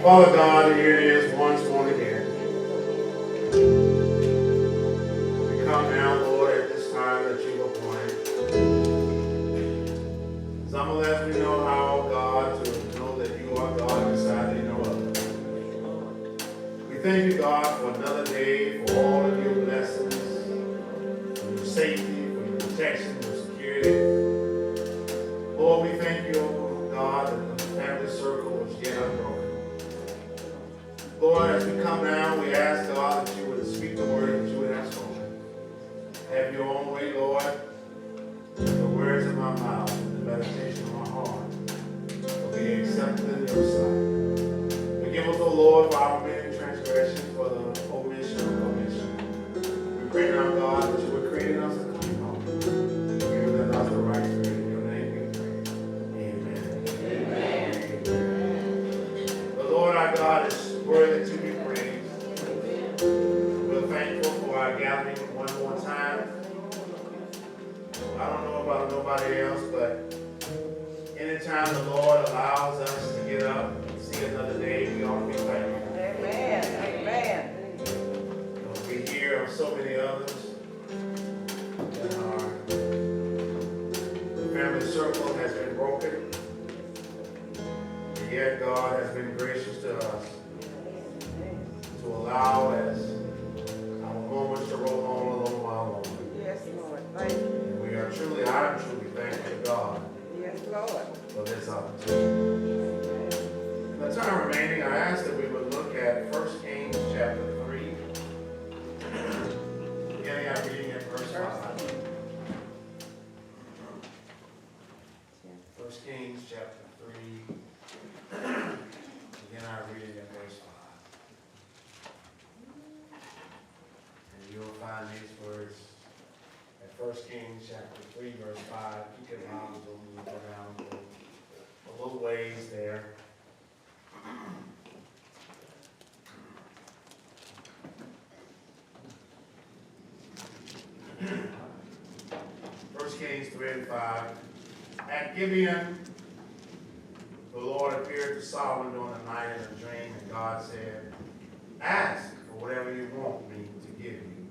Father God, here it is once more again. We come now, Lord, at this time that you've appointed. Some of us, we know how, God, to know that you are God beside no other. We thank you, God, for another day, for all of your blessings, for your safety, for your protection, your security. Lord, we thank you, God, that the family circle was yet unbroken. Lord, as we come now, we ask, God, that you would speak the word that you would have spoken. Have your own way, Lord. The words of my mouth and the meditation of my heart will be accepted in your sight. Forgive us, O Lord, for our many transgressions, for the omission and commission. We pray now, God, that you would create in us a clean heart. Give within us the right spirit. In your name we pray. Amen. Amen. The Lord our God is worthy to be praised. We're thankful for our gathering one more time. I don't know about nobody else, but anytime the Lord allows us to get up and see another day, we ought to be thankful. Amen. Amen. We hear of so many others that our family circle has been broken, and yet God has been gracious to us to allow as our moments to roll on a little while longer. Yes, Lord. Thank you. And we are truly, I am truly thankful to God Yes, Lord. for this opportunity. In the time remaining, I ask that we would look at 1 Kings chapter 3, beginning our reading at verse 5. 1 Kings chapter 3, begin our reading at verse 5. And you'll find these words at 1 Kings chapter 3, verse 5. Keep your Bibles open, go down a little ways there. First Kings 3 and 5. At Gibeon, the Lord appeared to Solomon during the night in a dream, and God said, "Ask for whatever you want me to give you."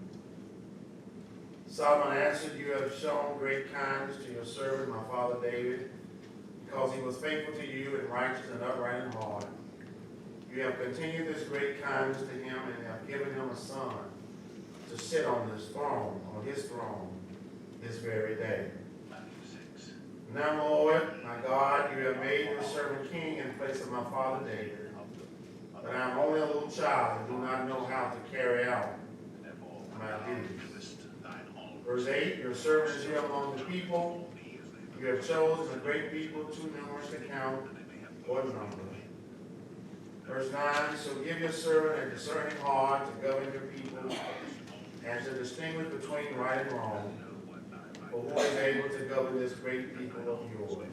Solomon answered, "You have shown great kindness to your servant, my father David, because he was faithful to you and righteous and upright in heart. You have continued this great kindness to him and have given him a son to sit on his throne, this very day. Now, Lord, my God, you have made your servant king in place of my father David. But I am only a little child and do not know how to carry out my duties." Verse 8, your servant is here among the people. You have chosen a great people, too numerous to count or number. Verse 9, so give your servant a discerning heart to govern your people and to distinguish between right and wrong. For who is able to govern this great people of yours?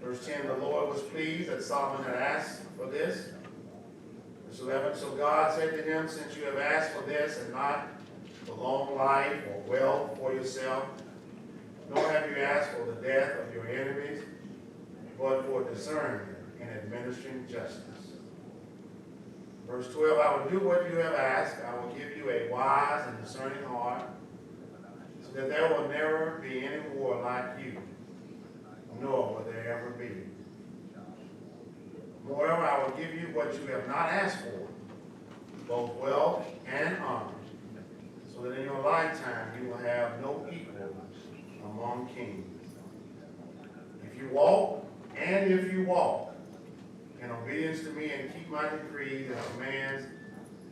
Verse 10, the Lord was pleased that Solomon had asked for this. Verse 11, so God said to him, since you have asked for this and not for long life or wealth for yourself, nor have you asked for the death of your enemies, but for discernment in administering justice. Verse 12, I will do what you have asked. I will give you a wise and discerning heart, so that there will never be any war like you, nor will there ever be. Moreover, I will give you what you have not asked for, both wealth and honor, so that in your lifetime you will have no equal among kings. If you walk in obedience to me and keep my decrees and commands,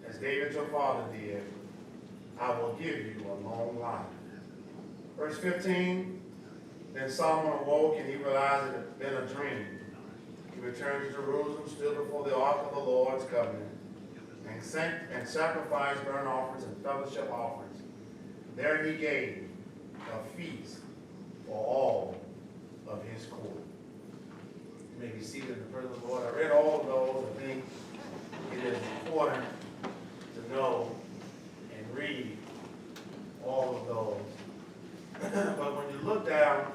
as David your father did, I will give you a long life. Verse 15, then Solomon awoke and he realized it had been a dream. He returned to Jerusalem, stood before the ark of the Lord's covenant, and sacrificed burnt offerings and fellowship offerings. There he gave a feast for all of his court. You may be seated in the presence of the Lord. I read all of those. I think it is important to know and read all of those. But when you look down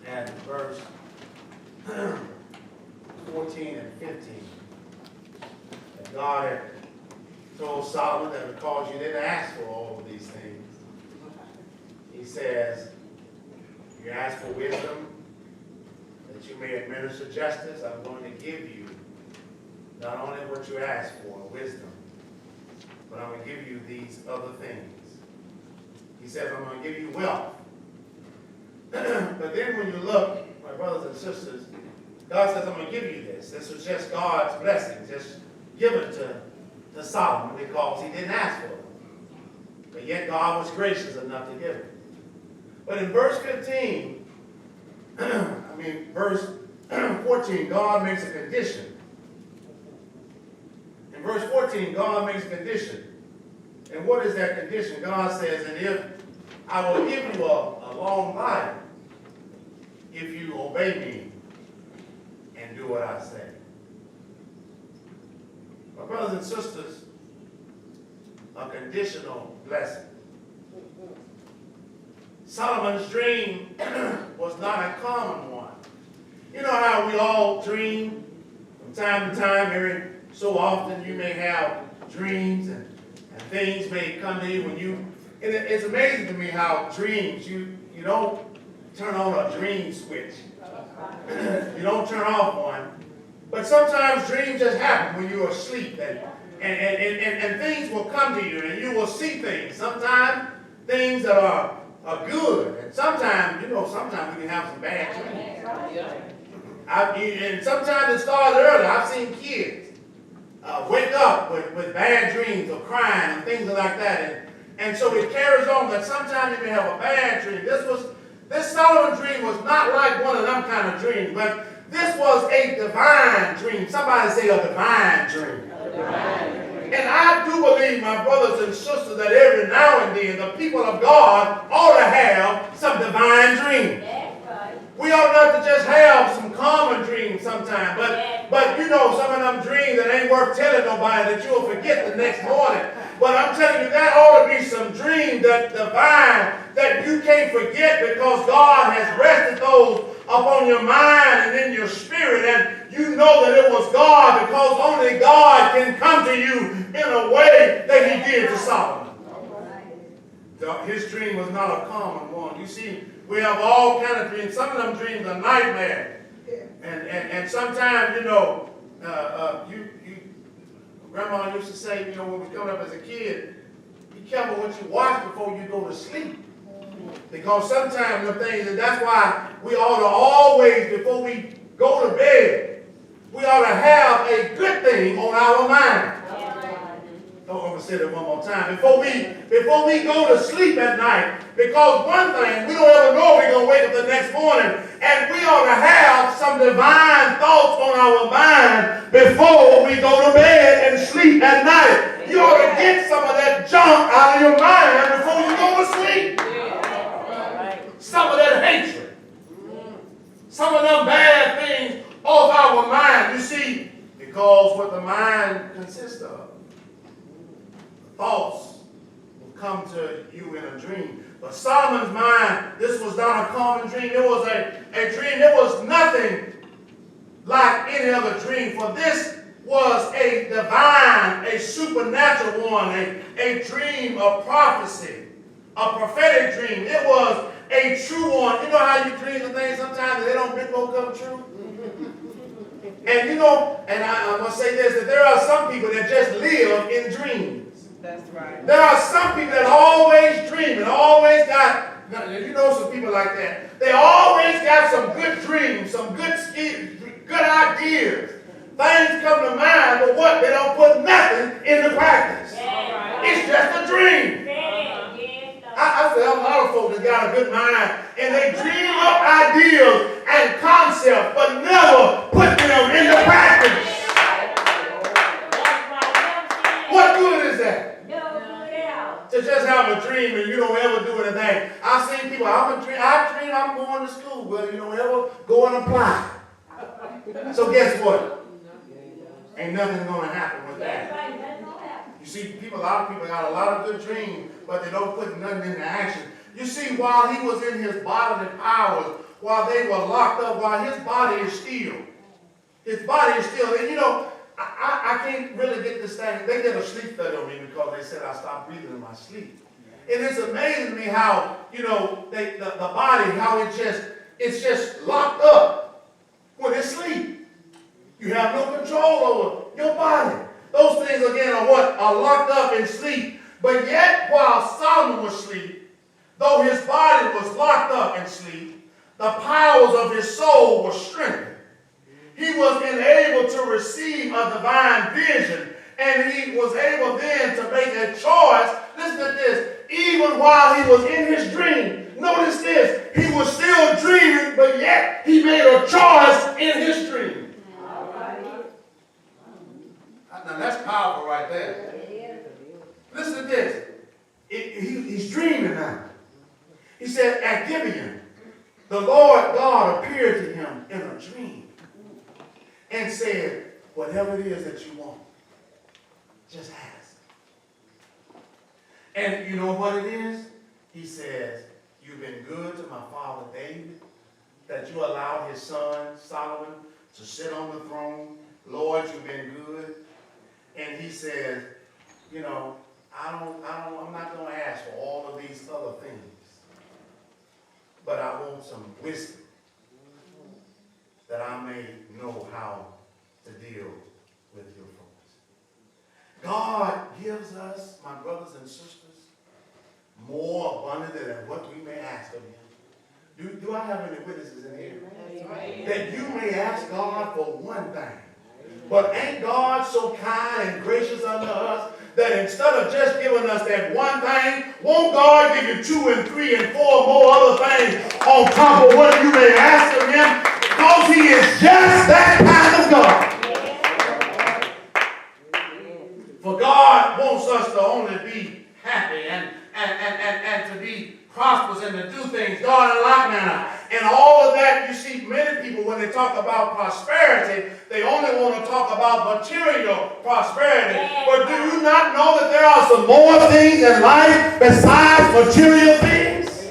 at verse 14, 14 and 15. And God had told Solomon that because you didn't ask for all of these things, he says, you ask for wisdom, that you may administer justice, I'm going to give you not only what you ask for, wisdom, but I'm going to give you these other things. He says, I'm going to give you wealth. But then when you look, my brothers and sisters, God says, I'm going to give you this. This was just God's blessing, just given to Solomon because he didn't ask for it. But yet God was gracious enough to give it. But in verse 15, verse 14, God makes a condition. In verse 14, God makes a condition. And what is that condition? God says, and if I will give you a long life, if you obey me and do what I say. My brothers and sisters, a conditional blessing. Solomon's dream was not a common one. You know how we all dream from time to time, every so often you may have dreams and things may come to you when you, and it's amazing to me how dreams, you don't turn on a dream switch. You don't turn off one. But sometimes dreams just happen when you're asleep and things will come to you and you will see things. Sometimes things that are good, and sometimes, sometimes we can have some bad dreams. And sometimes it starts early. I've seen kids wake up with bad dreams or crying and things like that. And so it carries on that sometimes you may have a bad dream. This Solomon dream was not like one of them kind of dreams, but this was a divine dream. Somebody say a divine dream. A divine dream. And I do believe, my brothers and sisters, that every now and then the people of God ought to have some divine dreams. We ought not to just have some common dreams sometimes, but some of them dreams that ain't worth telling nobody that you'll forget the next morning. But I'm telling you, that ought to be some dream that divine, that you can't forget because God has rested those upon your mind and in your spirit, and you know that it was God because only God can come to you in a way that he did to Solomon. His dream was not a common one. You see, we have all kinds of dreams. Some of them dreams are nightmares. And sometimes, Grandma used to say, when we was coming up as a kid, be careful what you watch before you go to sleep. Because sometimes the things, and that's why we ought to always, before we go to bed, we ought to have a good thing on our mind. Oh, I'm going to say that one more time. Before we go to sleep at night, because one thing, we don't ever know we're going to wake up the next morning, and we ought to have some divine thoughts on our mind before we go to bed and sleep at night. You ought to get some of that junk out of your mind before you go to sleep. Some of that hatred. Some of them bad things off our mind. You see, because what the mind consists of, thoughts will come to you in a dream. But Solomon's mind, this was not a common dream. It was a dream. It was nothing like any other dream. For this was a divine, a supernatural one, a dream of prophecy, a prophetic dream. It was a true one. You know how you dream of things sometimes that they don't come true? And and I must say this, that there are some people that just live in dreams. That's right. There are some people that always dream and always got, some people like that. They always got some good dreams, some good ideas. Things come to mind, but what? They don't put nothing into practice. It's just a dream. I feel a lot of folks that got a good mind and they dream up ideas and concepts, but never put them into practice. What good is that? To just have a dream and you don't ever do anything. I've seen people, I dream I'm going to school. Well, you don't ever go and apply. So guess what? Ain't nothing going to happen with that. You see, a lot of people got a lot of good dreams, but they don't put nothing into action. You see, while he was in his bodily powers, while they were locked up, while his body is still, His body is still, and I can't really get this thing. They did a sleep study on me because they said I stopped breathing in my sleep. And it's amazing to me how, the body, how it's just locked up when it's asleep. You have no control over your body. Those things, again, are locked up in sleep. But yet, while Solomon was asleep, though his body was locked up in sleep, the powers of his soul were strengthened. He was enabled to receive a divine vision, and he was able then to make a choice. Listen to this. Even while he was in his dream, notice this, he was still dreaming, but yet he made a choice in his dream. Now that's powerful right there. Listen to this. He's dreaming now. He said, at Gibeon, the Lord God appeared to him in a dream and said, whatever it is that you want, just ask. And you know what it is? He says, you've been good to my father David, that you allowed his son Solomon to sit on the throne. Lord, you've been good. And he says, I'm not going to ask for all of these other things, but I want some wisdom that I may know how to deal with your folks. God gives us, my brothers and sisters, more abundantly than what we may ask of him. Do I have any witnesses in here? Amen. That you may ask God for one thing. But ain't God so kind and gracious unto us that instead of just giving us that one thing, won't God give you 2 and 3 and 4 more other things on top of what you may ask of him? Because he is just that kind of God. For God wants us to only be happy and to be prosperous and to do things God in like manner. And all of that, you see, many people, when they talk about prosperity, they only want to talk about material prosperity. But do you not know that there are some more things in life besides material things?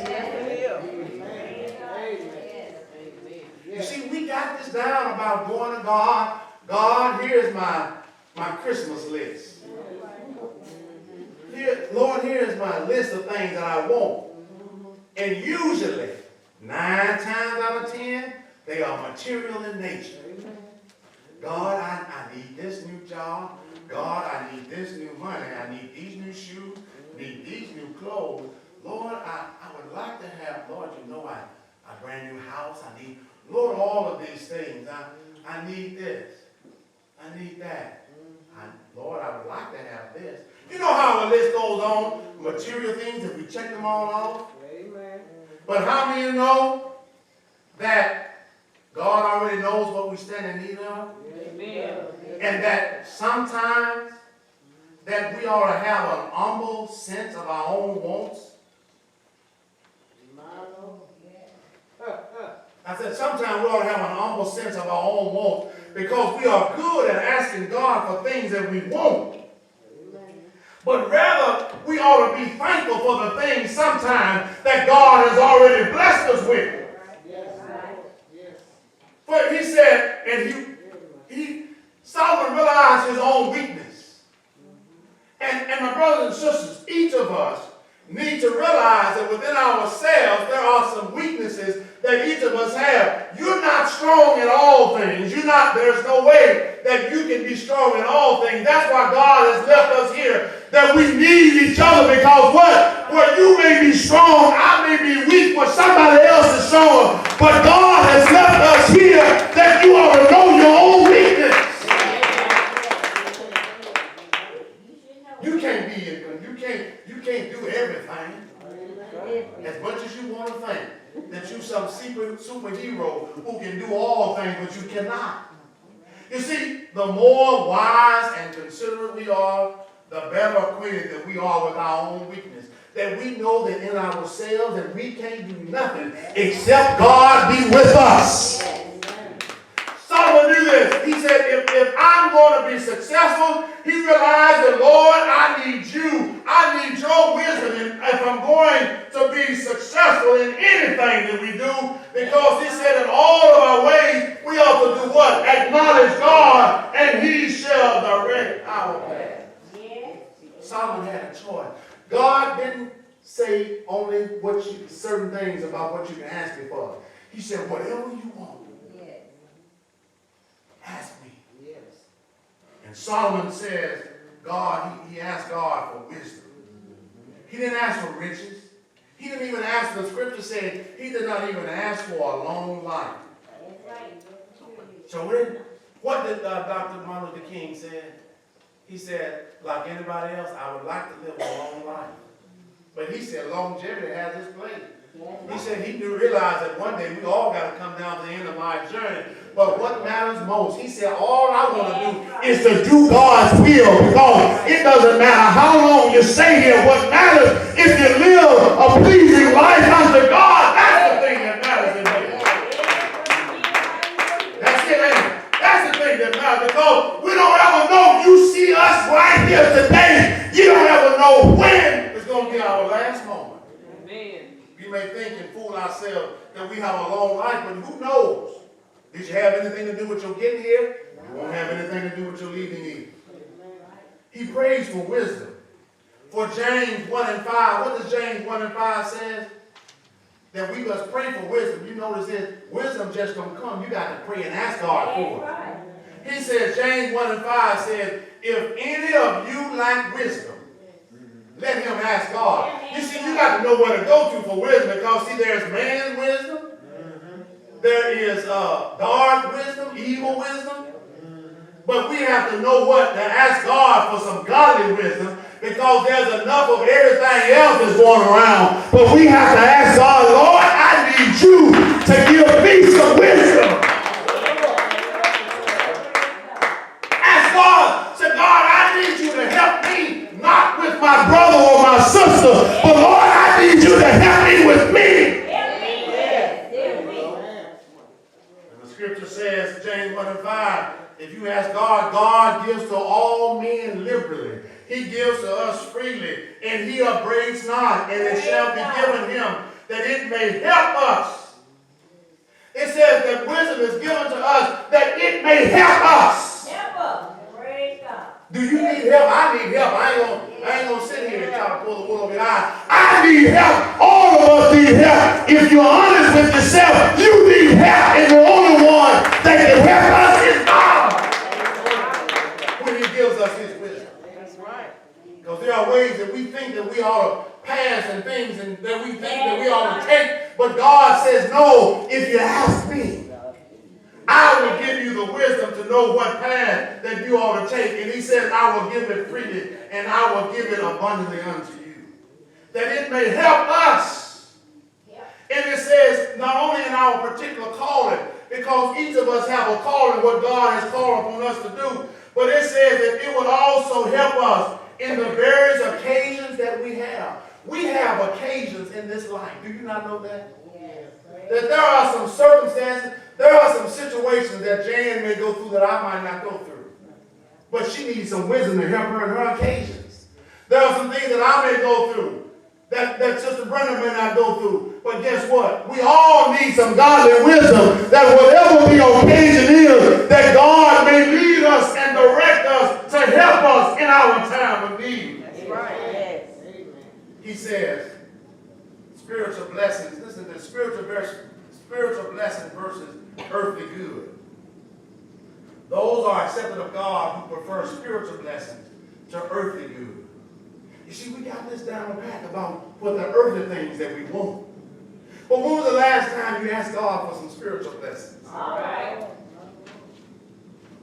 You see, we got this down about going to God. God, here's my Christmas list. Lord, here's my list of things that I want. And usually, 9 times out of 10, they are material in nature. God, I need this new job. God, I need this new money. I need these new shoes. Need these new clothes. Lord, I would like to have, Lord, a brand new house. I need, Lord, all of these things. I need this. I need that. Lord, I would like to have this. You know how the list goes on, material things, if we check them all off? Amen. But how many of you know that God already knows what we stand in need of? Amen. And that sometimes that we ought to have an humble sense of our own wants? I said sometimes we ought to have an humble sense of our own wants because we are good at asking God for things that we want. But rather, we ought to be thankful for the things sometimes that God has already blessed us with. But he said, and Solomon realized his own weakness. And my brothers and sisters, each of us need to realize that within ourselves there are some weaknesses that each of us have. You're not strong in all things. There's no way that you can be strong in all things. That's why God has left us here, that we need each other, because what? Where you may be strong, I may be weak, where somebody else is stronger. But God has left us here that you ought to know your own weakness. You can't do everything as much as you want to think that you're some superhero who can do all things, but you cannot. You see, the more wise and considerate we are, the better acquainted that we are with our own weakness. That we know that in ourselves that we can't do nothing except God be with us. Solomon knew this. He said, if I'm going to be successful, he realized that, Lord, I need you. I need your wisdom. And if I'm going to be successful in anything that we do, Because he said in all of our ways, we ought to do what? Acknowledge God, and he shall direct our path. Solomon had a choice. God didn't say only certain things about what you can ask me for. He said, whatever you want, ask me. And Solomon says, he asked God for wisdom. He didn't ask for riches. He didn't even ask, the scripture said, he did not even ask for a long life. So what did Dr. Martin Luther King say? He said, like anybody else, I would like to live a long life. But he said longevity has its place. He said he realized that one day we all got to come down to the end of life's journey. But what matters most, he said, all I want to do is to do God's will, because it doesn't matter how long you stay here. What matters if you live a pleasing life unto God. That's the thing that matters in here. That's it, ain't it? That's the thing that matters, because we don't ever know. You see us right here today. You don't ever know when it's going to be our last moment. We may think and fool ourselves that we have a long life, but who knows? Did you have anything to do with your getting here? You won't have anything to do with your leaving either. He prays for wisdom. For James 1 and 5, what does James 1 and 5 say? That we must pray for wisdom. You notice this, wisdom just don't come. You got to pray and ask God for it. He says, James 1 and 5 says, if any of you lack wisdom, let him ask God. You see, you got to know where to go to for wisdom, because see, there's man's wisdom. There is dark wisdom, evil wisdom. But we have to know what to ask God for, some godly wisdom, because there's enough of everything else that's going around. But we have to ask God, Lord, I need you to give me some wisdom. Ask God, say, God, I need you to help me, not with my brother or my sister, but Lord, I need you to help me with me. And the scripture says, James 1 and 5, if you ask God, God gives to all men liberally. He gives to us freely, and he upbraids not, and it shall be given him, that it may help us. It says that wisdom is given to us, that it may help us. Help us. Praise God. Do you need help? I need help. I ain't gonna sit here and try to pull the wool over your eye. I need help. All of us need help. If you're honest with yourself, you need help, and the only one that can help us is God. When he gives us his wisdom. That's right. Because there are ways that we think that we ought to pass, and things and that we think that we ought to take. But God says, no, if you ask me, I will give you the wisdom to know what path that you ought to take. And he says, I will give it freely, and I will give it abundantly unto you, that it may help us. And it says, not only in our particular calling, because each of us have a calling, what God has called upon us to do, but it says that it will also help us in the various occasions that we have. We have occasions in this life. Do you not know that? That there are some circumstances, there are some situations that Jan may go through that I might not go through. But she needs some wisdom to help her in her occasions. There are some things that I may go through that Sister Brenda may not go through. But guess what? We all need some godly wisdom, that whatever the occasion is, that God may lead us and direct us to help us in our time of need. That's right. Yes. He says, spiritual blessings. Listen to spiritual blessing versus earthly good. Those are accepted of God who prefer spiritual blessings to earthly good. You see, we got this down the path about what the earthly things that we want. But when was the last time you asked God for some spiritual blessings? All right.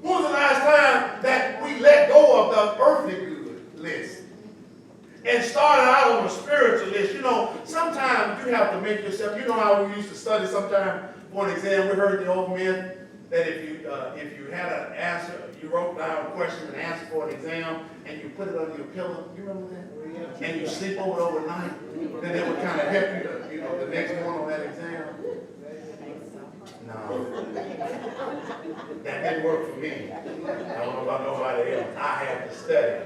When was the last time that we let go of the earthly good list and started out on a spiritual list? You know, sometimes you have to make yourself, you know how we used to study sometime for an exam, we heard the old myth that if you had an answer, you wrote down a question and answer for an exam, and you put it under your pillow. You remember that? And you sleep over it overnight. Then it would kind of help you to, the next morning on that exam. No. That didn't work for me. I don't know about nobody else. I had to study.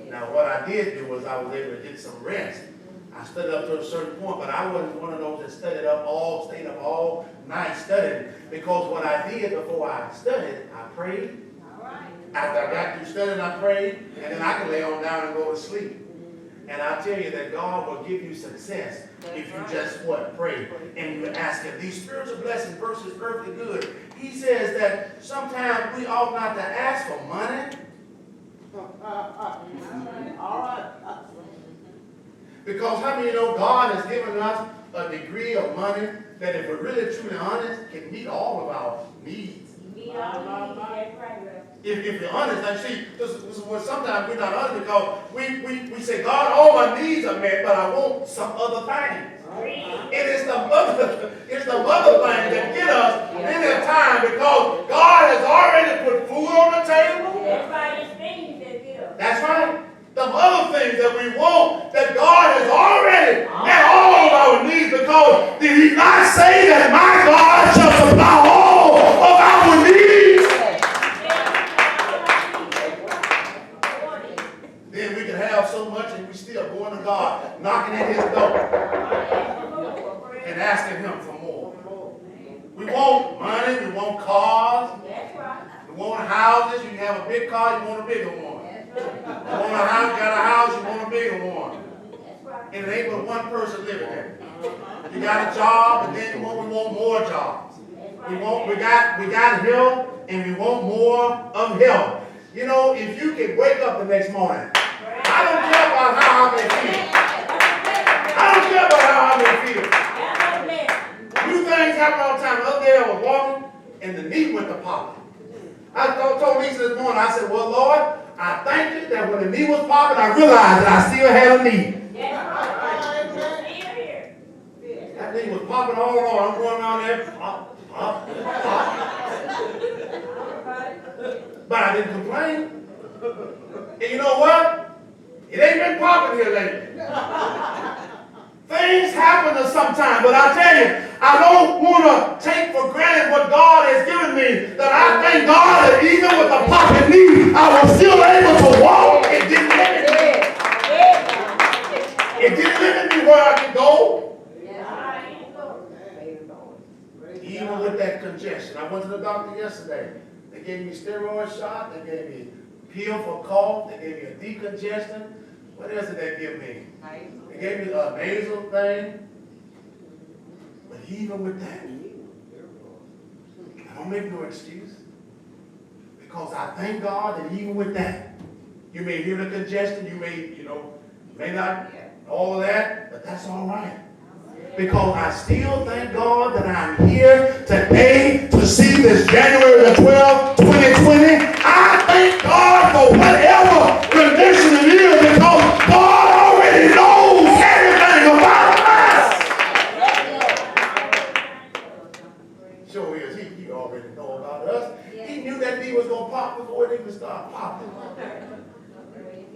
Now what I did do was I was able to get some rest. I studied up to a certain point, but I wasn't one of those that stayed up all night studying. Because what I did before I studied, I prayed. All right. After I got through studying, I prayed, and then I could lay on down and go to sleep. And I tell you that God will give you success if you just what? Pray. And you ask him. These spiritual blessings versus earthly good. He says that sometimes we ought not to ask for money. All right. Because how many of you know God has given us a degree of money that if we're really truly honest, can meet all of our needs. You need all the needs, that's right, Reverend. If you're honest, like see, this is what sometimes we're not honest because we say, God, all my needs are met, but I want some other things. And it's the other thing that get us in a time because God has already put food on the table. That's right, it's things that get us. That's right. The other things that we want, that God has already met all of our needs because did he not say that my God shall supply all of our needs? Then we can have so much and we still going to God, knocking at his door and asking him for more. We want money, we want cars, That's right. we want houses. You have a big car, you want a bigger one. You want a house, got a house, you want a bigger one. That's right. And it ain't but one person living there. You got a job, and then we want more jobs. We got help, and we want more of help. You know, if you can wake up the next morning, I don't care about how I may feel. I don't care about how I may feel. New things happen all the time. The other day I was walking, and the knee went to popping. I told Lisa this morning, I said, well, Lord, I thank you that when the knee was popping, I realized that I still had a knee. That knee was popping all along. I'm going around there, pop. But I didn't complain. And you know what? It ain't been popping here lately. Things happen to sometimes, but I tell you, I don't want to take for granted what God has given me. That I thank God that even with a popping knee, I was still able to walk. It didn't limit me. It didn't limit me where I could go. Even with that congestion. I went to the doctor yesterday. They gave me steroid shot. They gave me pill for cough. They gave me a decongestant. What else did they give me? They gave me a nasal thing. But even with that, I don't make no excuse. Because I thank God that even with that, you may hear the congestion, you may not, all of that, but that's all right. Because I still thank God that I'm here today to see this January the 12th, 2020. I thank God for whatever condition it is because God already knows everything about us. Sure is. He already knows about us. He knew that knee was going to pop before it even started popping.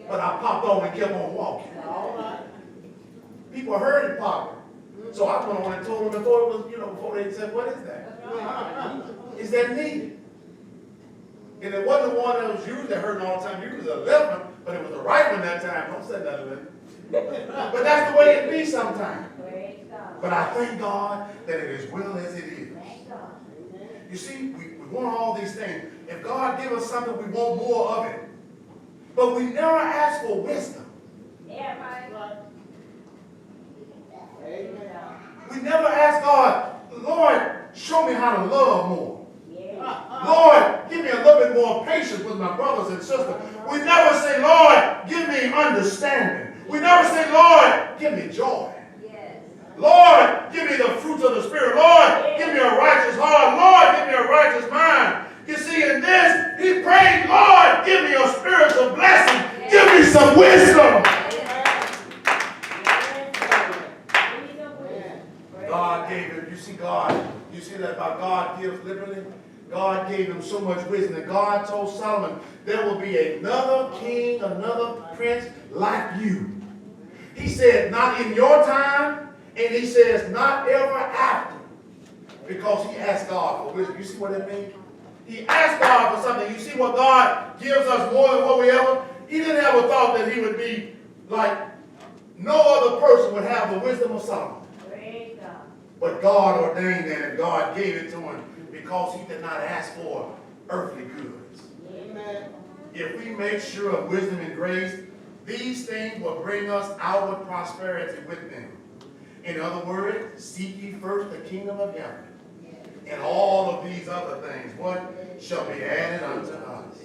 But I popped on and kept on walking. People heard it popping. So I went on and told them before it was, before they said, what is that? Is that knee? And it wasn't the one that was usually hurting all the time. Usually the left one, but it was the right one that time. Don't say nothing with it. But that's the way it be sometimes. But I thank God that it is well as it is. You see, we want all these things. If God gives us something, we want more of it. But we never ask for wisdom. Yeah, right. We never ask God, Lord, show me how to love more. Yeah. Lord, give me a little bit more patience with my brothers and sisters. We never say, Lord, give me understanding. We never say, Lord, give me joy. Yes. Lord, give me the fruits of the Spirit. Lord, give me a righteous heart. Lord, give me a righteous mind. You see, in this, he prayed, Lord, give me a spiritual blessing. Give me some wisdom. God gave him, you see that about God gives liberally? God gave him so much wisdom that God told Solomon, there will be another king, another prince like you. He said, not in your time, and he says, not ever after. Because he asked God for wisdom. You see what that means? He asked God for something. You see what God gives us more than what we ever? He didn't have a thought that he would be like No other person would have the wisdom of Solomon. Praise God. But God ordained that and God gave it to him because he did not ask for earthly goods. Amen. If we make sure of wisdom and grace, these things will bring us outward prosperity with them. In other words, seek ye first the kingdom of heaven. And all of these other things, what shall be added unto us?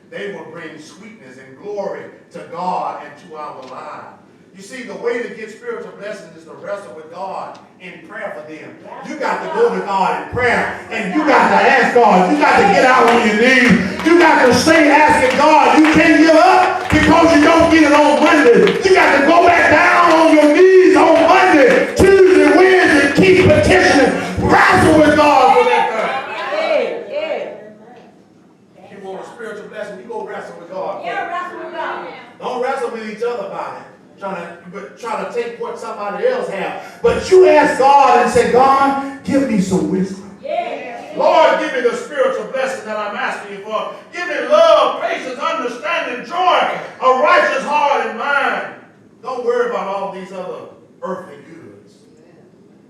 They will bring sweetness and glory to God and to our lives. You see, the way to get spiritual blessings is to wrestle with God in prayer for them. You got to go to God in prayer, and you got to ask God. You got to get out on your knees. You got to stay asking God. You can't give up because you don't get it on Monday. You got to go back down on your knees on Monday, Tuesday, Wednesday, keep petitioning. Wrestle with God for that thing. Yeah. You want a spiritual blessing, you go wrestle with God. Yeah, wrestle with God. Don't wrestle with each other about it. Trying to take what somebody else has. But you ask God and say, God, give me some wisdom. Yeah. Lord, give me the spiritual blessing that I'm asking you for. Give me love, patience, understanding, joy, a righteous heart and mind. Don't worry about all these other earthly goods.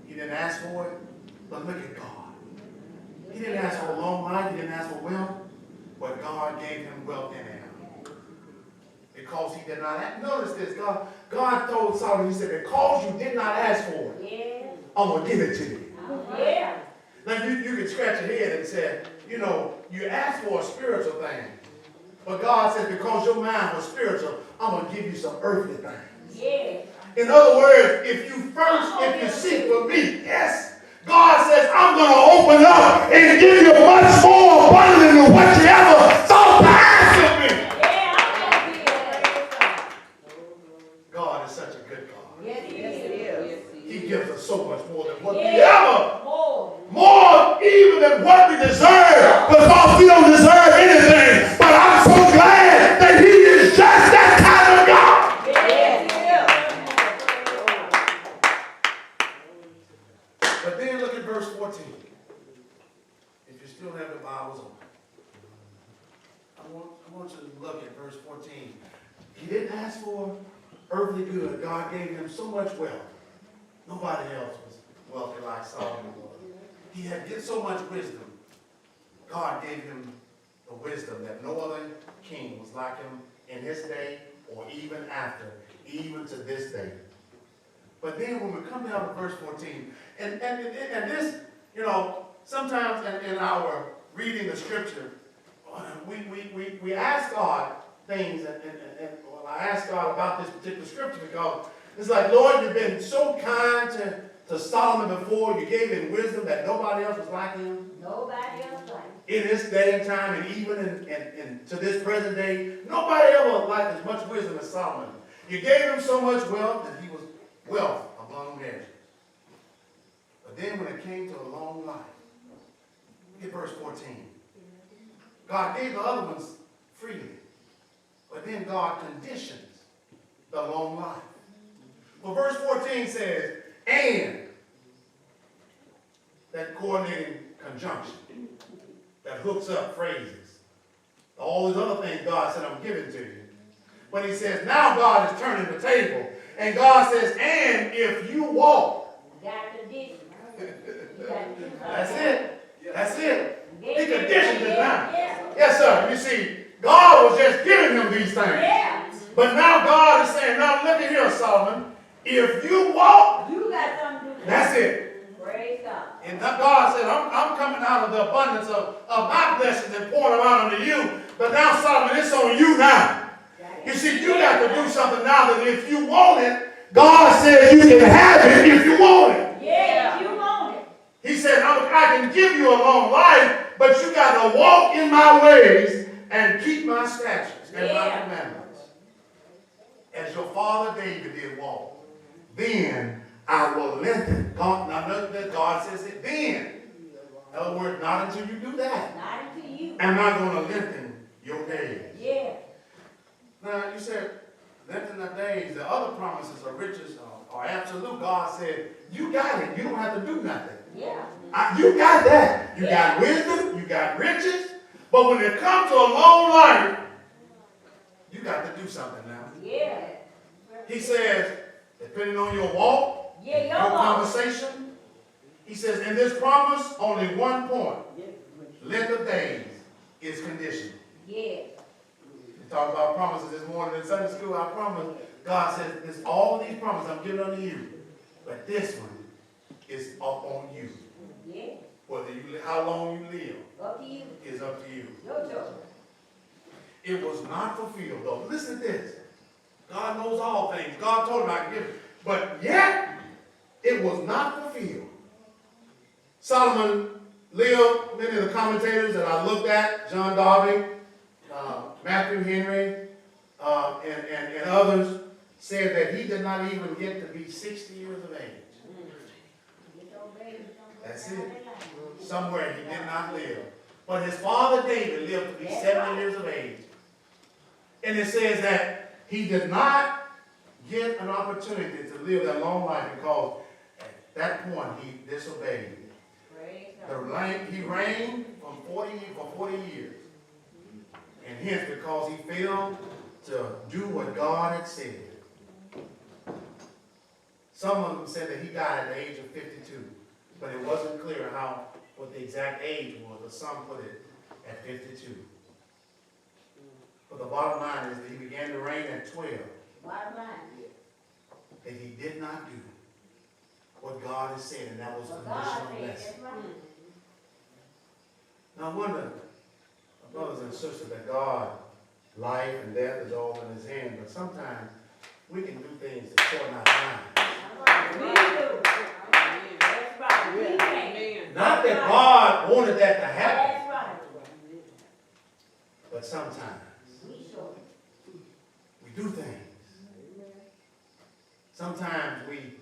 He didn't ask for it, but look at God. He didn't ask for a long life. He didn't ask for wealth, but God gave him wealth and health. Because he did not ask. Notice this. God told Solomon, he said, because you did not ask for it, Yeah. I'm going to give it to you. Yeah. Now, you can scratch your head and say, you asked for a spiritual thing. But God said, because your mind was spiritual, I'm going to give you some earthly things. Yeah. In other words, if you seek for me, yes, God says, I'm going to open up and give you much more abundantly than what you ever thought to ask of me. Yeah, I'm gonna be a God is such a good God. Yes, he Yes, it is. is. He gives us so much more than what we Yeah. ever, More. more even than what we deserve, because we don't deserve anything. But I'm so glad that he is just that kind of God. Yes, But then look at verse 14. If you still have the Bibles open. I want you to look at verse 14. He didn't ask for earthly good. God gave him so much wealth. Nobody else was wealthy like Solomon was. He had so much wisdom. God gave him the wisdom that no other king was like him in his day or even after, even to this day. But then when we come down to verse 14, and this, sometimes in our reading the scripture, we ask God things, and I ask God about this particular scripture because it's like, Lord, you've been so kind to Solomon before. You gave him wisdom that nobody else was like him. nobody else like In this day and time, and even in to this present day, nobody ever liked as much wisdom as Solomon. You gave him so much wealth that he was wealth among measures. But then when it came to a long life, look at verse 14. God gave the other ones freely. But then God conditions the long life. Well, verse 14 says, and that coordinating conjunction that hooks up phrases. All these other things God said, I'm giving to you. But he says, now God is turning the table. And God says, and if you walk. got condition. That's it. That's it. He conditioned it now. Yeah. Yes, sir. You see, God was just giving him these things. Yeah. But now God is saying, now look at here, Solomon. If you walk, You got something to do. that's it. Praise God. And God said, I'm coming out of the abundance of my blessings and pouring them out unto you. But now, Solomon, it's on you now. You see, you got to do something now that if you want it, God said you can have it if you want it. Yeah, you want it. He said, I can give you a long life, but you got to walk in my ways and keep my statutes and my commandments. As your father David did walk. Then I will lengthen. God says it then. In other words, not until you do that. Not until you. Am I going to lengthen your days? Yeah. Now, you said, lengthen the days. The other promises of riches are absolute. God said, you got it. You don't have to do nothing. Yeah. You got that. You got wisdom. You got riches. But when it comes to a long life, you got to do something now. Yeah. He says, depending on your walk, Yeah, your your walk. conversation. He says, in this promise, only one point. Length of days is conditional. Yeah. We talked about promises this morning in Sunday school. I promise. God says, this, all of these promises I'm giving unto you. But this one is up on you. Yeah. Whether you, how long you live Up to you. is up to you. Your choice. It was not fulfilled, though. Listen to this. God knows all things. God told him I could give it. But yet, it was not fulfilled. Solomon lived, many of the commentators that I looked at, John Darby, Matthew Henry, and others, said that he did not even get to be 60 years of age. That's it. Somewhere he did not live. But his father David lived to be 70 years of age. And it says that he did not get an opportunity to live that long life because at that point he disobeyed. He reigned for 40 years. And hence because he failed to do what God had said. Some of them said that he died at the age of 52. But it wasn't clear what the exact age was, but some put it at 52. But the bottom line is that he began to reign at 12. Bottom line. And he did not do what God had said, and that was What conditional God said, blessing. that's right. Now I wonder, brothers and sisters, that God, life and death is all in his hand, but sometimes we can do things to shorten our time. We do. That's right. We can. Not that God wanted that to happen, That's right. but sometimes We sure. we do things. Sometimes we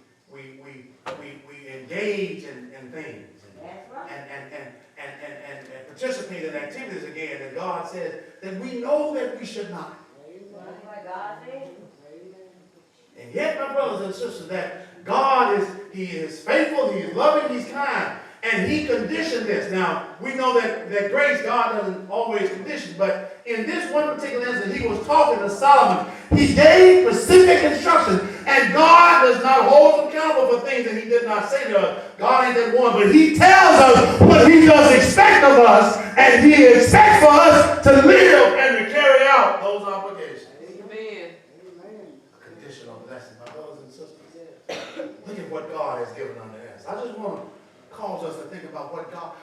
engage in things That's right. and participate in activities again that God says that we know that we should not. That's what God said. And yet, my brothers and sisters, that God He is faithful, He is loving, He's kind. And He conditioned this. Now, we know that grace, God doesn't always condition, but in this one particular instance, He was talking to Solomon. He gave specific instructions, and God does not hold us accountable for things that He did not say to us. God ain't that one, but He tells us what He does expect of us, and He expects for us to live and to carry out those obligations. Amen. A conditional blessing, my brothers and sisters. Look at what God has given unto us. I just want to cause us to think about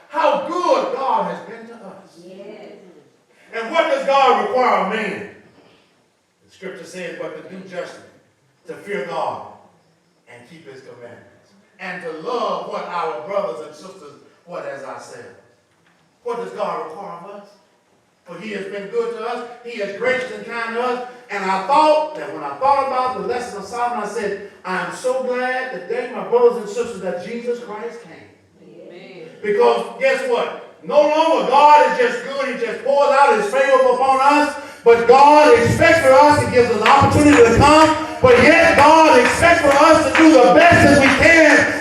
how good God has been to us. Yes. And what does God require of man? The scripture says, but to do justly, to fear God, and keep His commandments, and to love what our brothers and sisters, what as ourselves. What does God require of us? For He has been good to us. He is gracious and kind to us. And I thought that when I thought about the lesson of Solomon, I said, I am so glad today, my brothers and sisters, that Jesus Christ came. Because guess what? No longer God is just good. He just pours out His favor upon us. But God expects for us. He gives us an opportunity to come. But yet God expects for us to do the best as we can